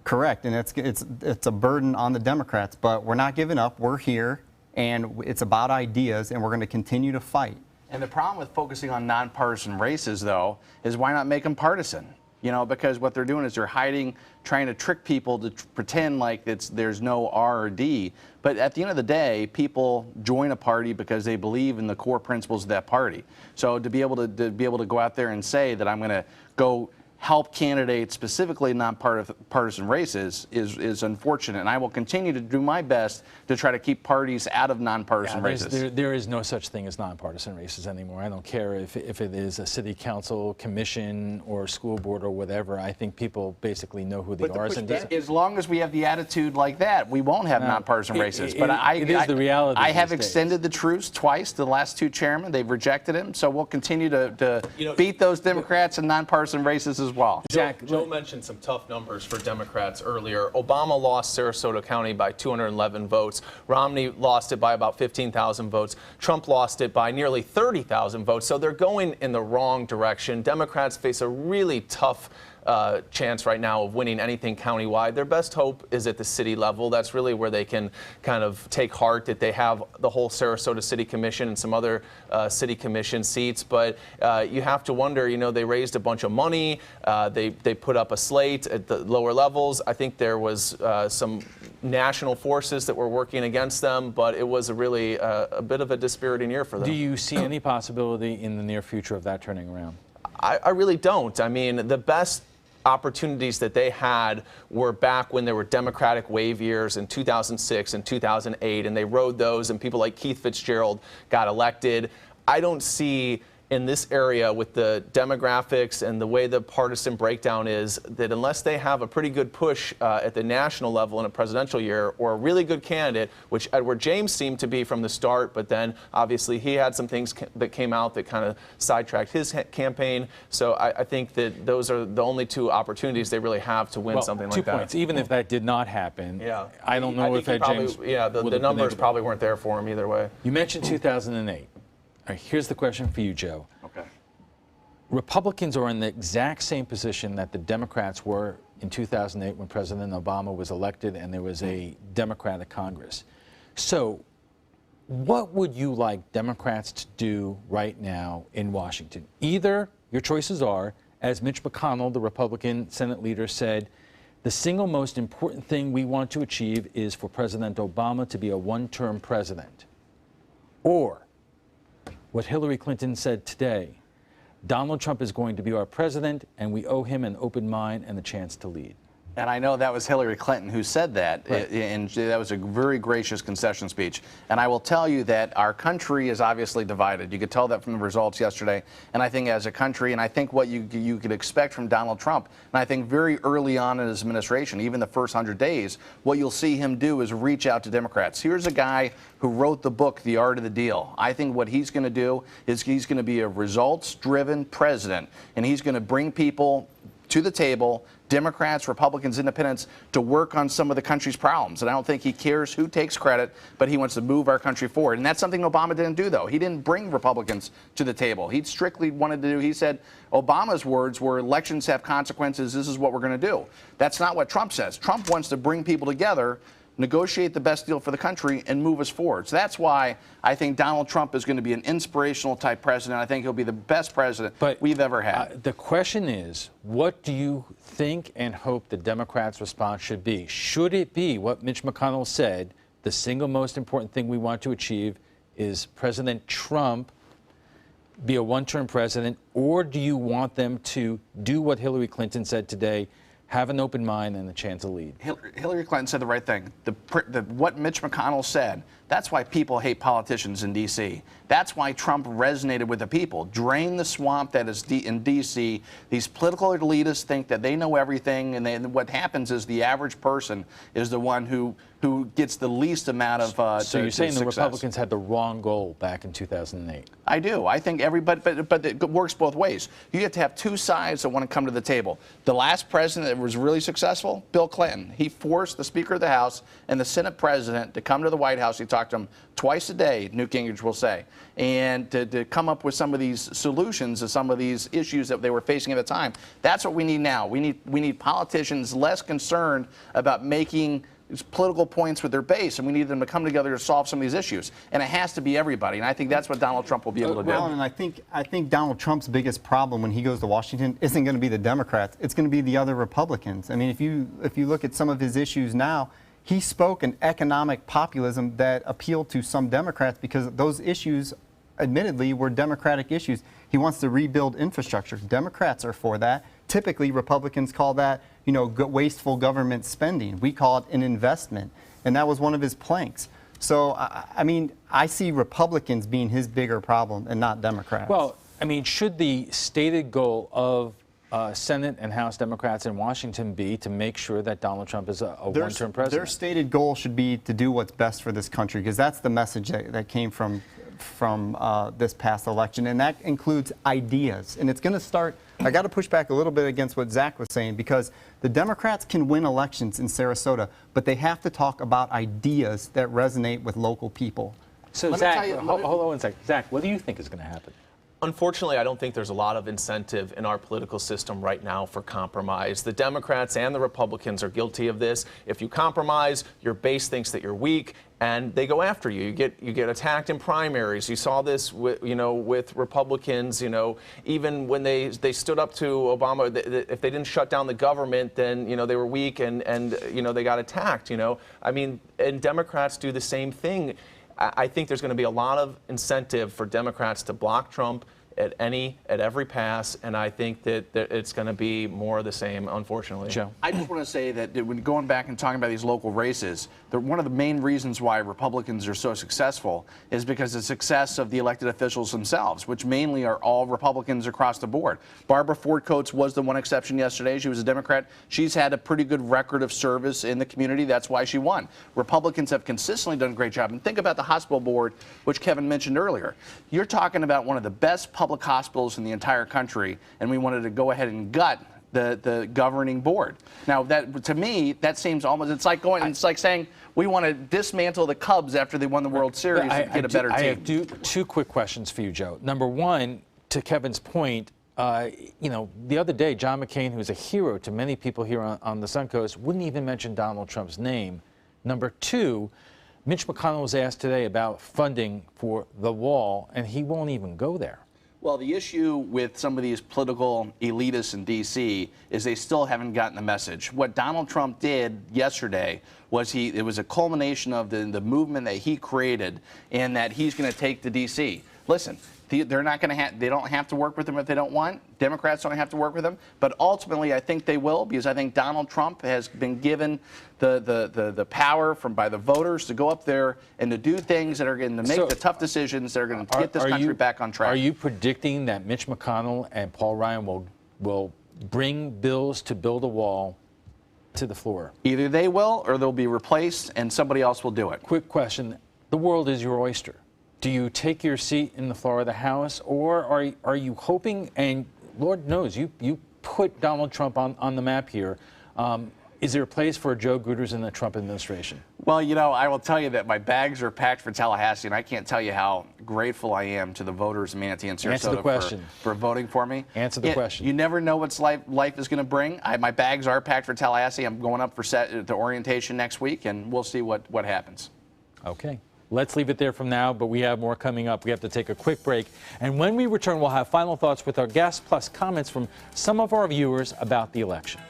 Speaker 2: Correct, and it's a burden on the Democrats, but we're not giving up. We're here, and it's about ideas, and we're going to continue to fight.
Speaker 1: And the problem with focusing on nonpartisan races, though, is why not make them partisan? You know, because what they're doing is they're hiding, trying to trick people to pretend like there's no R or D. But at the end of the day, people join a party because they believe in the core principles of that party. So to be able to go out there and say that I'm going to go help candidates, specifically nonpartisan races, is unfortunate. And I will continue to do my best to try to keep parties out of nonpartisan races.
Speaker 3: There is no such thing as nonpartisan races anymore. I don't care if it is a city council, commission, or school board or whatever. I think people basically know who they are.
Speaker 1: As long as we have the attitude like that, we won't have nonpartisan races. But
Speaker 3: it is the reality.
Speaker 1: I have extended the truce twice to the last 2 chairmen. They've rejected him. So we'll continue to beat those Democrats in nonpartisan races as well.
Speaker 4: Joe mentioned some tough numbers for Democrats earlier. Obama lost Sarasota County by 211 votes. Romney lost it by about 15,000 votes. Trump lost it by nearly 30,000 votes. So they're going in the wrong direction. Democrats face a really tough chance right now of winning anything countywide. Their best hope is at the city level. That's really where they can kind of take heart that they have the whole Sarasota City Commission and some other city commission seats. But you have to wonder, you know, they raised a bunch of money. They put up a slate at the lower levels. I think there was some national forces that were working against them, but it was really a bit of a dispiriting year for them.
Speaker 3: Do you see any possibility in the near future of that turning around?
Speaker 4: I really don't. I mean, the best opportunities that they had were back when there were Democratic wave years in 2006 and 2008, and they rode those, and people like Keith Fitzgerald got elected. I don't see in this area with the demographics and the way the partisan breakdown is that unless they have a pretty good push at the national level in a presidential year or a really good candidate, which Edward James seemed to be from the start, but then obviously he had some things that came out that kind of sidetracked his campaign. So I think that those are the only 2 opportunities they really have to win something like that.
Speaker 3: 2 points. Even if that did not happen, I don't know if Ed James
Speaker 4: the numbers probably weren't there for him either way.
Speaker 3: You mentioned 2008. All right, here's the question for you, Joe.
Speaker 1: Okay.
Speaker 3: Republicans are in the exact same position that the Democrats were in 2008 when President Obama was elected and there was a Democratic Congress. So what would you like Democrats to do right now in Washington? Either your choices are, as Mitch McConnell, the Republican Senate leader, said, the single most important thing we want to achieve is for President Obama to be a one-term president. Or what Hillary Clinton said today, Donald Trump is going to be our president, and we owe him an open mind and the chance to lead.
Speaker 1: And I know that was Hillary Clinton who said that, and that was a very gracious concession speech. And I will tell you that our country is obviously divided. You could tell that from the results yesterday. And I think as a country, and I think what you could expect from Donald Trump, and I think very early on in his administration, even the first 100 days, what you'll see him do is reach out to Democrats. Here's a guy who wrote the book, The Art of the Deal. I think what he's going to do is he's going to be a results-driven president, and he's going to bring people to the table, Democrats, Republicans, Independents, to work on some of the country's problems. And I don't think he cares who takes credit, but he wants to move our country forward. And that's something Obama didn't do, though. He didn't bring Republicans to the table. He strictly wanted to do, he said, Obama's words were elections have consequences, this is what we're going to do. That's not what Trump says. Trump wants to bring people together, negotiate the best deal for the country, and move us forward. So that's why I think Donald Trump is going to be an inspirational type president. I think he'll be the best president we've ever had.
Speaker 3: The question is, what do you think and hope the Democrats' response should be? Should it be what Mitch McConnell said, the single most important thing we want to achieve is President Trump be a one-term president, or do you want them to do what Hillary Clinton said today, have an open mind and a chance to lead?
Speaker 1: Hillary Clinton said the right thing. What Mitch McConnell said, that's why people hate politicians in D.C. That's why Trump resonated with the people. Drain the swamp that is in D.C. These political elitists think that they know everything, and what happens is the average person is the one who gets the least amount of
Speaker 3: So you're saying the
Speaker 1: success.
Speaker 3: Republicans had the wrong goal back in 2008?
Speaker 1: I do. I think everybody, but it works both ways. You have to have two sides that want to come to the table. The last president that was really successful, Bill Clinton, he forced the Speaker of the House and the Senate President to come to the White House. He talked to them twice a day, Newt Gingrich will say, and to come up with some of these solutions to some of these issues that they were facing at the time. That's what we need now. We need politicians less concerned about making political points with their base, and we need them to come together to solve some of these issues. And it has to be everybody, and I think that's what Donald Trump will be able to do.
Speaker 2: Well, and I think Donald Trump's biggest problem when he goes to Washington isn't going to be the Democrats. It's going to be the other Republicans. I mean, if you look at some of his issues now, he spoke an economic populism that appealed to some Democrats because those issues, admittedly, were Democratic issues. He wants to rebuild infrastructure. Democrats are for that. Typically, Republicans call that, wasteful government spending. We call it an investment, and that was one of his planks. So, I mean, I see Republicans being his bigger problem and not Democrats.
Speaker 3: Well, I mean, should the stated goal of Senate and House Democrats in Washington be to make sure that Donald Trump is a one-term president?
Speaker 2: Their stated goal should be to do what's best for this country, because that's the message that came from this past election, and that includes ideas. And it's going to start, I got to push back a little bit against what Zach was saying, because the Democrats can win elections in Sarasota, but they have to talk about ideas that resonate with local people.
Speaker 3: So Zach, hold on one second. Zach, what do you think is going to happen?
Speaker 4: Unfortunately, I don't think there's a lot of incentive in our political system right now for compromise. The Democrats and the Republicans are guilty of this. If you compromise, your base thinks that you're weak, and they go after you. You get attacked in primaries. You saw this with Republicans. Even when they stood up to Obama, if they didn't shut down the government, then they were weak, and they got attacked. I mean, and Democrats do the same thing. I think there's going to be a lot of incentive for Democrats to block Trump at every pass, and I think that it's going to be more of the same, unfortunately.
Speaker 1: Joe? I just want to say that when going back and talking about these local races, one of the main reasons why Republicans are so successful is because of the success of the elected officials themselves, which mainly are all Republicans across the board. Barbara Ford Coates was the one exception yesterday. She was a Democrat. She's had a pretty good record of service in the community. That's why she won. Republicans have consistently done a great job. And think about the hospital board, which Kevin mentioned earlier. You're talking about one of the best public hospitals in the entire country, and we wanted to go ahead and gut the governing board. Now, that to me, that seems almost, it's like saying we want to dismantle the Cubs after they won the World Series and get a better team.
Speaker 3: I have two quick questions for you, Joe. Number one, to Kevin's point, you know, the other day, John McCain, who's a hero to many people here on the Suncoast, wouldn't even mention Donald Trump's name. Number two, Mitch McConnell was asked today about funding for the wall, and he won't even go there.
Speaker 1: Well, the issue with some of these political elitists in D.C. is they still haven't gotten the message. What Donald Trump did yesterday was it was a culmination of the movement that he created, and that he's going to take to D.C. Listen, they're not going to they don't have to work with him if they don't want. Democrats don't have to work with him, but ultimately I think they will, because I think Donald Trump has been given the power by the voters to go up there and to do things that are going to make the tough decisions that are going to get this country back on track.
Speaker 3: Are you predicting that Mitch McConnell and Paul Ryan will bring bills to build a wall to the floor?
Speaker 1: Either they will, or they'll be replaced and somebody else will do it.
Speaker 3: Quick question. The world is your oyster. Do you take your seat in the Florida House, or are you hoping, and Lord knows you put Donald Trump on the map here, is there a place for Joe Gooders in the Trump administration?
Speaker 1: Well, you know, I will tell you that my bags are packed for Tallahassee, and I can't tell you how grateful I am to the voters of Manatee and Sarasota for voting for me.
Speaker 3: Answer the question.
Speaker 1: You never know what life is going to bring. My bags are packed for Tallahassee. I'm going up for the orientation next week, and we'll see what happens.
Speaker 3: Okay. Let's leave it there from now, but we have more coming up. We have to take a quick break. And when we return, we'll have final thoughts with our guests, plus comments from some of our viewers about the election.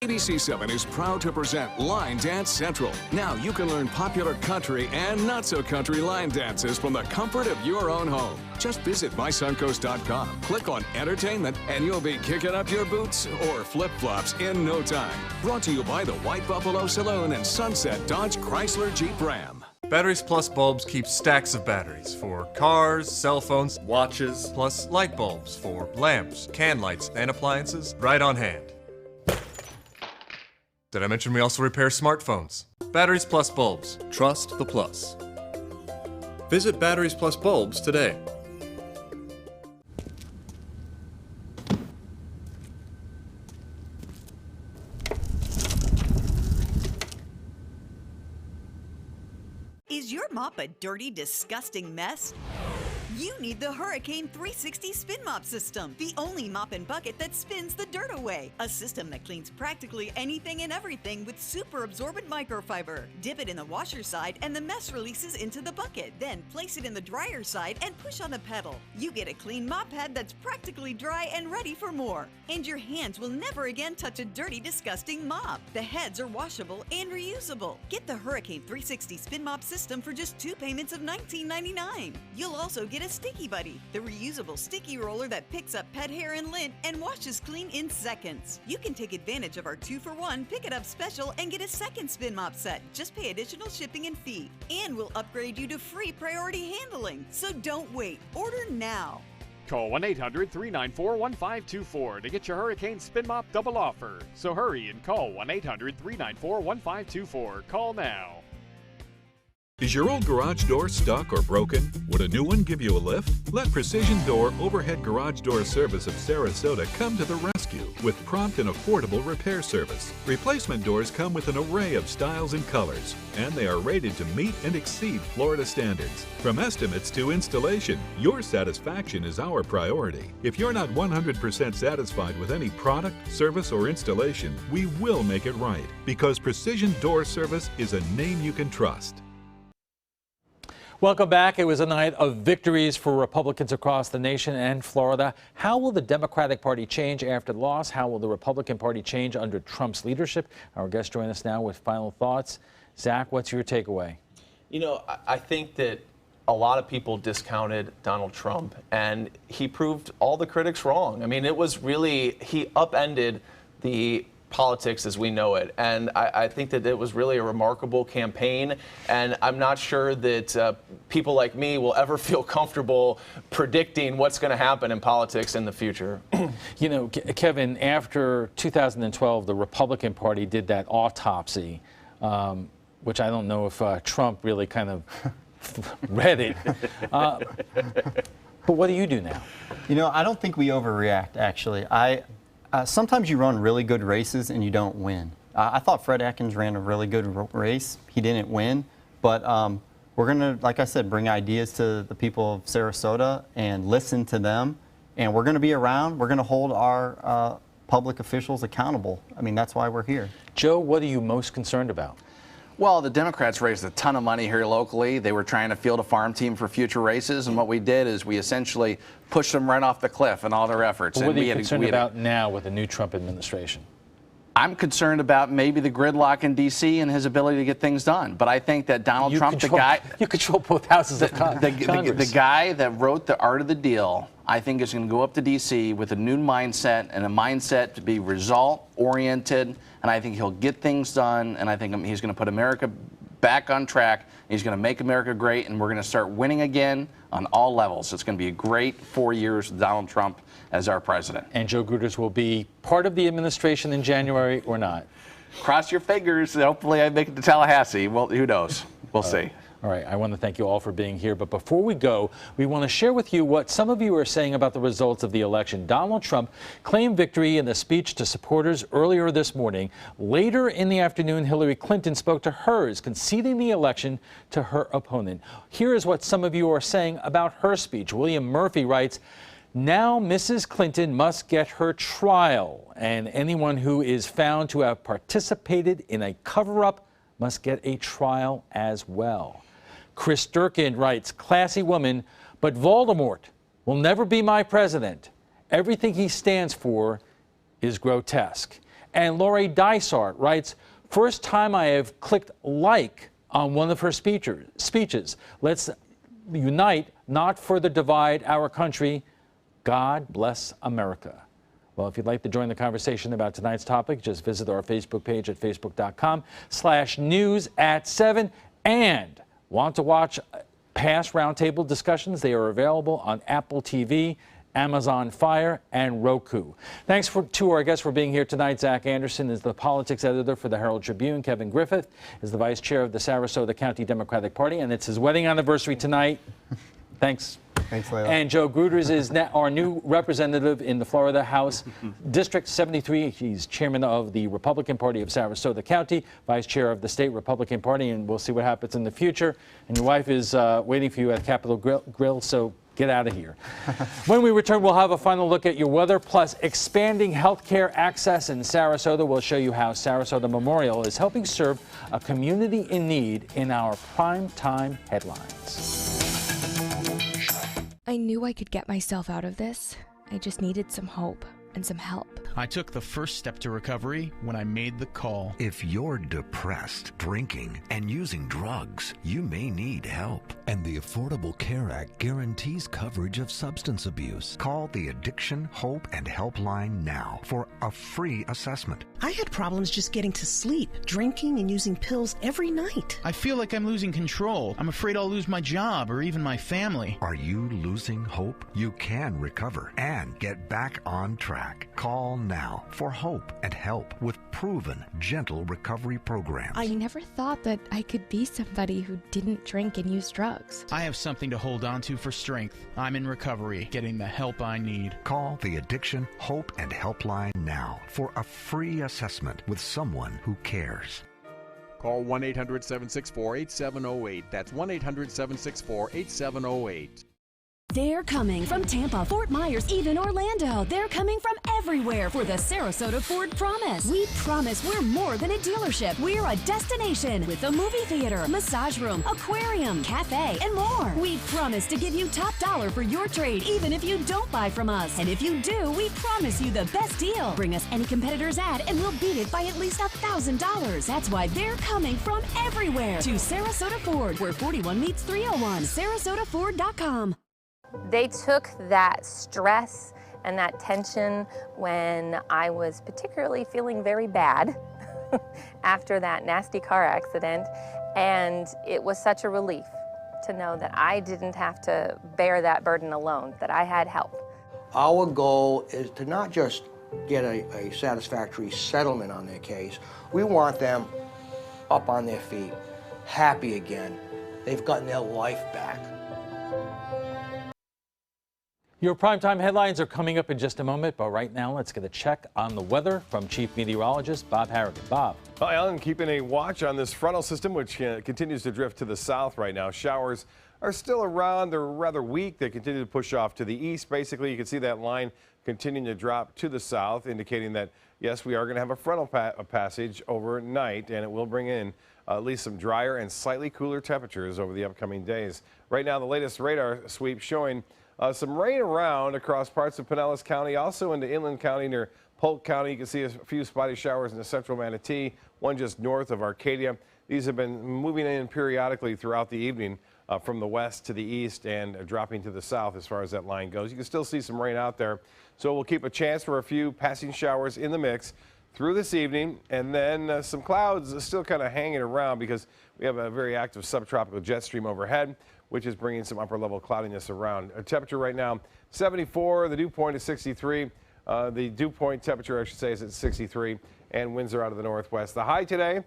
Speaker 5: ABC7 is proud to present Line Dance Central. Now you can learn popular country and not-so-country line dances from the comfort of your own home. Just visit mysuncoast.com, click on Entertainment, and you'll be kicking up your boots or flip-flops in no time. Brought to you by the White Buffalo Saloon and Sunset Dodge Chrysler Jeep Ram.
Speaker 6: Batteries Plus bulbs keep stacks of batteries for cars, cell phones, watches, plus light bulbs for lamps, can lights, and appliances right on hand. Did I mention we also repair smartphones? Batteries Plus bulbs. Trust the plus. Visit Batteries Plus bulbs today.
Speaker 15: Is your mop a dirty, disgusting mess? You need the Hurricane 360 Spin Mop System, the only mop and bucket that spins the dirt away. A system that cleans practically anything and everything with super absorbent microfiber. Dip it in the washer side and the mess releases into the bucket. Then place it in the dryer side and push on the pedal. You get a clean mop head that's practically dry and ready for more. And your hands will never again touch a dirty, disgusting mop. The heads are washable and reusable. Get the Hurricane 360 Spin Mop System for just 2 payments of $19.99. You'll also get a Sticky Buddy, the reusable sticky roller that picks up pet hair and lint and washes clean in seconds. You can take advantage of our 2-for-1 Pick It Up special and get a second spin mop set. Just pay additional shipping and fee. And we'll upgrade you to free priority handling. So don't wait. Order now.
Speaker 22: Call 1-800-394-1524 to get your Hurricane Spin Mop double offer. So hurry and call 1-800-394-1524. Call now.
Speaker 18: Is your old garage door stuck or broken? Would a new one give you a lift? Let Precision Door Overhead Garage Door Service of Sarasota come to the rescue with prompt and affordable repair service. Replacement doors come with an array of styles and colors, and they are rated to meet and exceed Florida standards. From estimates to installation, your satisfaction is our priority. If you're not 100% satisfied with any product, service, or installation, we will make it right, because Precision Door Service is a name you can trust.
Speaker 3: Welcome back. It was a night of victories for Republicans across the nation and Florida. How will the Democratic Party change after the loss? How will the Republican Party change under Trump's leadership? Our guests join us now with final thoughts. Zach, what's your takeaway?
Speaker 4: You know, I think that a lot of people discounted Donald Trump, and he proved all the critics wrong. I mean, it was really, he upended the politics as we know it. And I think that it was really a remarkable campaign. And I'm not sure that people like me will ever feel comfortable predicting what's going to happen in politics in the future.
Speaker 3: You know, Kevin, after 2012, the Republican Party did that autopsy, which I don't know if Trump really kind of read it. But what do you do now?
Speaker 2: You know, I don't think we overreact, actually. Sometimes you run really good races and you don't win. I thought Fred Atkins ran a really good race. He didn't win, but we're going to, like I said, bring ideas to the people of Sarasota and listen to them. And we're going to be around. We're going to hold our public officials accountable. I mean, that's why we're here.
Speaker 3: Joe, what are you most concerned about?
Speaker 1: Well, the Democrats raised a ton of money here locally. They were trying to field a farm team for future races, and what we did is we essentially pushed them right off the cliff in all their efforts.
Speaker 3: What
Speaker 1: and
Speaker 3: are you concerned about now with the new Trump administration?
Speaker 1: I'm concerned about maybe the gridlock in D.C. and his ability to get things done. But I think that Donald Trump, the guy...
Speaker 3: You control both houses of Congress.
Speaker 1: The guy that wrote the art of the deal, I think is going to go up to D.C. with a new mindset and a mindset to be result-oriented. And I think he'll get things done. And I think he's going to put America back on track. He's going to make America great. And we're going to start winning again on all levels. It's going to be a great 4 years with Donald Trump as our president.
Speaker 3: And Joe Gruters will be part of the administration in January or not?
Speaker 1: Cross your fingers. Hopefully I make it to Tallahassee. Well, who knows? We'll see.
Speaker 3: All right, I want to thank you all for being here. But before we go, we want to share with you what some of you are saying about the results of the election. Donald Trump claimed victory in a speech to supporters earlier this morning. Later in the afternoon, Hillary Clinton spoke to hers, conceding the election to her opponent. Here is what some of you are saying about her speech. William Murphy writes, "Now Mrs. Clinton must get her trial, and anyone who is found to have participated in a cover-up must get a trial as well." Chris Durkin writes, "Classy woman, but Voldemort will never be my president. Everything he stands for is grotesque." And Lori Dysart writes, "First time I have clicked like on one of her speeches. Let's unite, not further divide our country. God bless America." Well, if you'd like to join the conversation about tonight's topic, just visit our Facebook page at facebook.com/news@7. And want to watch past roundtable discussions? They are available on Apple TV, Amazon Fire, and Roku. Thanks to our guests for being here tonight. Zach Anderson is the politics editor for the Herald Tribune. Kevin Griffith is the vice chair of the Sarasota County Democratic Party, and it's his wedding anniversary tonight. Thanks.
Speaker 2: Thanks, Layla.
Speaker 3: And Joe Gruters is our new representative in the Florida House District 73. He's chairman of the Republican Party of Sarasota County, vice chair of the state Republican Party, and we'll see what happens in the future. And your wife is waiting for you at Capitol Grill, so get out of here. When we return, we'll have a final look at your weather, plus expanding healthcare access in Sarasota. We'll show you how Sarasota Memorial is helping serve a community in need in our prime time headlines.
Speaker 21: I knew I could get myself out of this. I just needed some hope and some help.
Speaker 17: I took the first step to recovery when I made the call.
Speaker 19: If you're depressed, drinking, and using drugs, you may need help. And the Affordable Care Act guarantees coverage of substance abuse. Call the Addiction, Hope, and Helpline now for a free assessment.
Speaker 7: I had problems just getting to sleep, drinking and using pills every night.
Speaker 17: I feel like I'm losing control. I'm afraid I'll lose my job or even my family.
Speaker 19: Are you losing hope? You can recover and get back on track. Call now for hope and help with proven, gentle recovery programs.
Speaker 21: I never thought that I could be somebody who didn't drink and use drugs.
Speaker 17: I have something to hold on to for strength. I'm in recovery, getting the help I need.
Speaker 19: Call the Addiction, Hope, and Helpline now for a free assessment with someone who cares.
Speaker 8: Call 1-800-764-8708. That's 1-800-764-8708.
Speaker 9: They're coming from Tampa, Fort Myers, even Orlando. They're coming from everywhere for the Sarasota Ford Promise. We promise we're more than a dealership. We're a destination with a movie theater, massage room, aquarium, cafe, and more. We promise to give you top dollar for your trade, even if you don't buy from us. And if you do, we promise you the best deal. Bring us any competitor's ad and we'll beat it by at least $1,000. That's why they're coming from everywhere to Sarasota Ford, where 41 meets 301. SarasotaFord.com.
Speaker 10: They took that stress and that tension when I was particularly feeling very bad after that nasty car accident, and it was such a relief to know that I didn't have to bear that burden alone, that I had help.
Speaker 23: Our goal is to not just get a satisfactory settlement on their case. We want them up on their feet, happy again. They've gotten their life back.
Speaker 3: Your primetime headlines are coming up in just a moment, but right now let's get a check on the weather from Chief Meteorologist Bob Harrigan. Bob.
Speaker 8: Well, Alan, keeping a watch on this frontal system, which continues to drift to the south right now. Showers are still around. They're rather weak. They continue to push off to the east. Basically, you can see that line continuing to drop to the south, indicating that, yes, we are going to have a frontal passage overnight, and it will bring in at least some drier and slightly cooler temperatures over the upcoming days. Right now, the latest radar sweep showing some rain around across parts of Pinellas County, also into Inland County near Polk County. You can see a few spotty showers in the central Manatee, one just north of Arcadia. These have been moving in periodically throughout the evening from the west to the east and dropping to the south as far as that line goes. You can still see some rain out there, so we'll keep a chance for a few passing showers in the mix through this evening, and then some clouds still kind of hanging around because we have a very active subtropical jet stream overhead, which is bringing some upper level cloudiness around. Our temperature right now 74, the dew point is 63. The dew point temperature, I should say, is at 63, and winds are out of the northwest. The high today,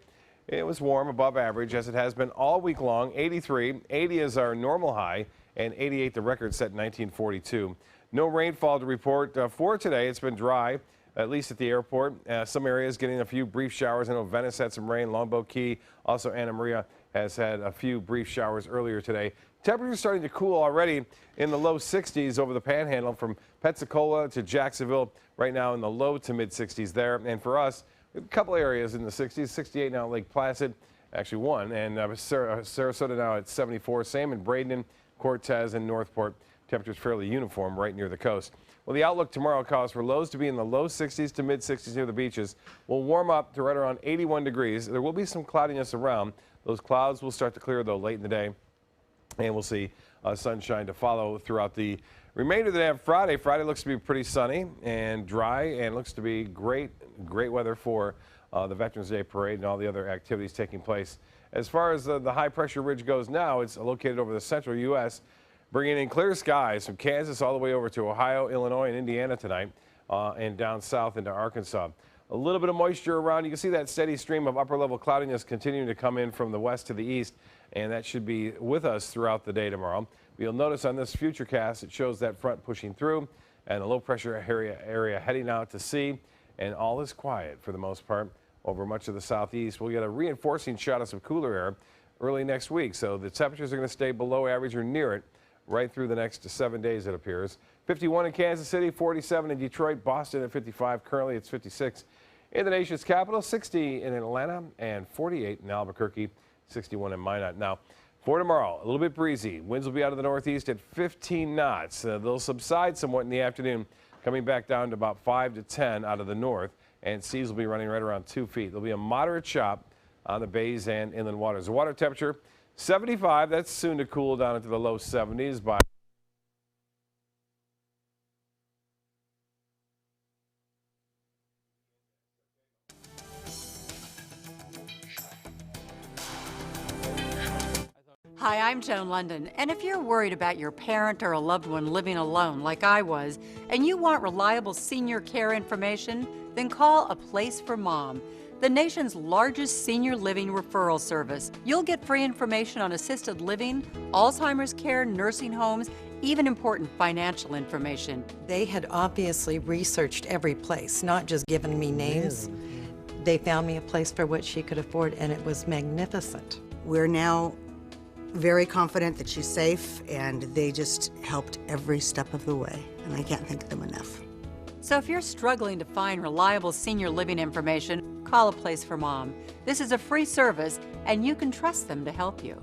Speaker 8: it was warm, above average, as it has been all week long. 83, 80 is our normal high, and 88 the record set in 1942. No rainfall to report for today. It's been dry, at least at the airport. Some areas getting a few brief showers. I know Venice had some rain, Longboat Key, also Anna Maria has had a few brief showers earlier today. Temperatures starting to cool already in the low 60s over the panhandle from Pensacola to Jacksonville. Right now in the low to mid 60s there. And for us, a couple areas in the 60s, 68 now at Lake Placid, actually one, and Sarasota now at 74. Same in Bradenton, Cortez, and Northport. Temperatures fairly uniform right near the coast. Well, the outlook tomorrow calls for lows to be in the low 60s to mid 60s near the beaches. We'll warm up to right around 81 degrees. There will be some cloudiness around. Those clouds will start to clear, though, late in the day. And we'll see sunshine to follow throughout the remainder of the day on Friday. Friday looks to be pretty sunny and dry, and looks to be great weather for the Veterans Day Parade and all the other activities taking place. As far as the high-pressure ridge goes now, it's located over the central U.S., bringing in clear skies from Kansas all the way over to Ohio, Illinois, and Indiana tonight, and down south into Arkansas. A little bit of moisture around. You can see that steady stream of upper-level cloudiness continuing to come in from the west to the east, and that should be with us throughout the day tomorrow. You'll notice on this futurecast it shows that front pushing through and a low-pressure area heading out to sea, and all is quiet for the most part over much of the southeast. We'll get a reinforcing shot of some cooler air early next week, so the temperatures are going to stay below average or near it right through the next 7 days, it appears. 51 in Kansas City, 47 in Detroit, Boston at 55. Currently, it's 56 in the nation's capital, 60 in Atlanta, and 48 in Albuquerque, 61 in Minot. Now, for tomorrow, a little bit breezy. Winds will be out of the northeast at 15 knots. They'll subside somewhat in the afternoon, coming back down to about 5 to 10 out of the north, and seas will be running right around 2 feet. There'll be a moderate chop on the bays and inland waters. The water temperature, 75. That's soon to cool down into the low 70s by
Speaker 11: Hi, I'm Joan London, and if you're worried about your parent or a loved one living alone like I was, and you want reliable senior care information, then call A Place for Mom, the nation's largest senior living referral service. You'll get free information on assisted living, Alzheimer's care, nursing homes, even important financial information.
Speaker 12: They had obviously researched every place, not just given me names. They found me a place for what she could afford, and it was magnificent.
Speaker 13: We're now very confident that she's safe, and they just helped every step of the way, and I can't thank them enough.
Speaker 11: So if you're struggling to find reliable senior living information, call A Place for Mom. This is a free service, and you can trust them to help you.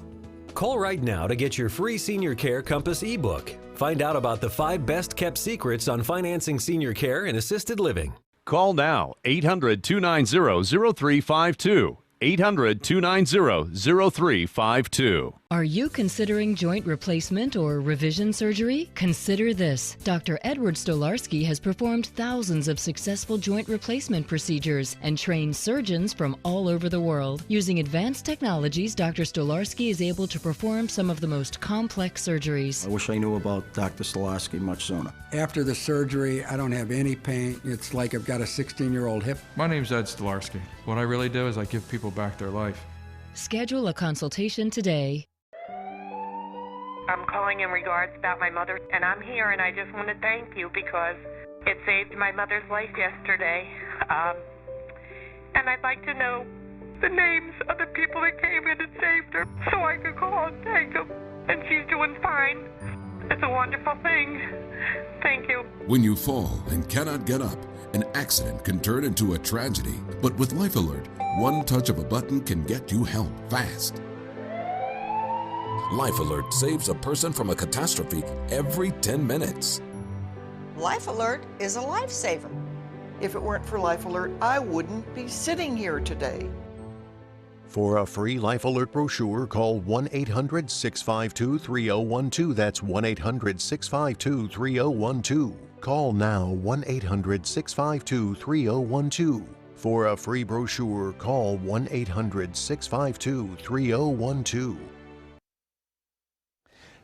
Speaker 14: Call right now to get your free Senior Care Compass ebook. Find out about the 5 best-kept secrets on financing senior care and assisted living.
Speaker 24: Call now, 800-290-0352. 800-290-0352.
Speaker 25: Are you considering joint replacement or revision surgery? Consider this. Dr. Edward Stolarski has performed thousands of successful joint replacement procedures and trained surgeons from all over the world. Using advanced technologies, Dr. Stolarski is able to perform some of the most complex surgeries.
Speaker 26: I wish I knew about Dr. Stolarski much sooner.
Speaker 27: After the surgery, I don't have any pain. It's like I've got a 16-year-old hip.
Speaker 30: My name's Ed Stolarski. What I really do is I give people back their life.
Speaker 25: Schedule a consultation today.
Speaker 4: I'm calling in regards about my mother, and I'm here, and I just want to thank you because it saved my mother's life yesterday. And I'd like to know the names of the people that came in and saved her so I could call and thank them. And she's doing fine. It's a wonderful thing. Thank you.
Speaker 5: When you fall and cannot get up, an accident can turn into a tragedy. But with Life Alert, one touch of a button can get you help fast. Life Alert saves a person from a catastrophe every 10 minutes.
Speaker 6: Life Alert is a lifesaver. If it weren't for Life Alert, I wouldn't be sitting here today.
Speaker 15: For a free Life Alert brochure, call 1-800-652-3012. That's 1-800-652-3012. Call now 1-800-652-3012. For a free brochure, call 1-800-652-3012.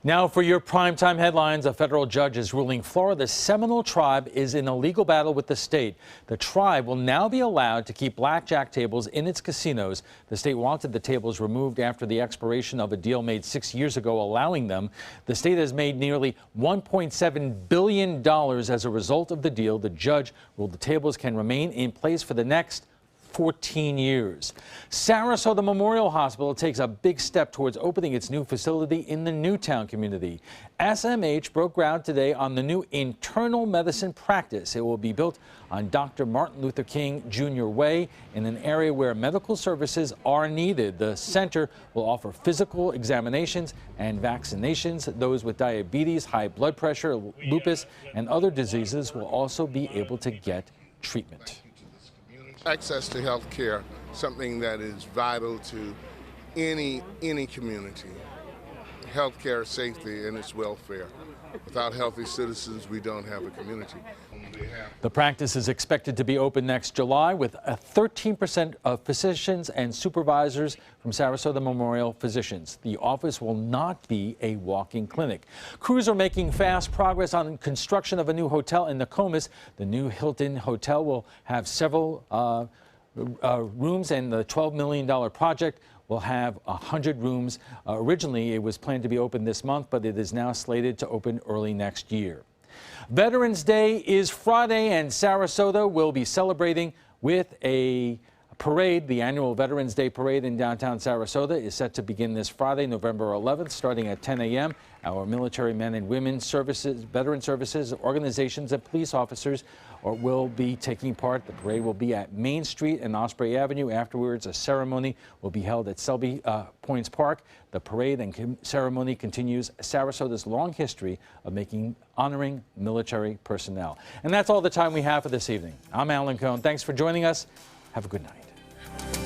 Speaker 3: Now for your primetime headlines, a federal judge is ruling Florida's Seminole tribe is in a legal battle with the state. The tribe will now be allowed to keep blackjack tables in its casinos. The state wanted the tables removed after the expiration of a deal made 6 years ago allowing them. The state has made nearly $1.7 billion as a result of the deal. The judge ruled the tables can remain in place for the next 14 years. Sarasota Memorial Hospital takes a big step towards opening its new facility in the Newtown community. SMH broke ground today on the new internal medicine practice. It will be built on Dr. Martin Luther King Jr. Way in an area where medical services are needed. The center will offer physical examinations and vaccinations. Those with diabetes, high blood pressure, lupus, and other diseases will also be able to get treatment.
Speaker 16: Access to health care, something that is vital to any community. Health care, safety, and its welfare. Without healthy citizens, we don't have a community.
Speaker 3: The practice is expected to be open next July with a 13% of physicians and supervisors from Sarasota Memorial Physicians. The office will not be a walk-in clinic. Crews are making fast progress on construction of a new hotel in Nokomis. The new Hilton Hotel will have several rooms, and the $12 million project will have 100 rooms. Originally, it was planned to be open this month, but it is now slated to open early next year. Veterans Day is Friday, and Sarasota will be celebrating with a parade. The annual Veterans Day Parade in downtown Sarasota is set to begin this Friday, November 11th, starting at 10 a.m. Our military men and women services, veteran services, organizations, and police officers will be taking part. The parade will be at Main Street and Osprey Avenue. Afterwards, a ceremony will be held at Selby Points Park. The parade and ceremony continues Sarasota's long history of honoring military personnel. And that's all the time we have for this evening. I'm Alan Cohn. Thanks for joining us. Have a good night.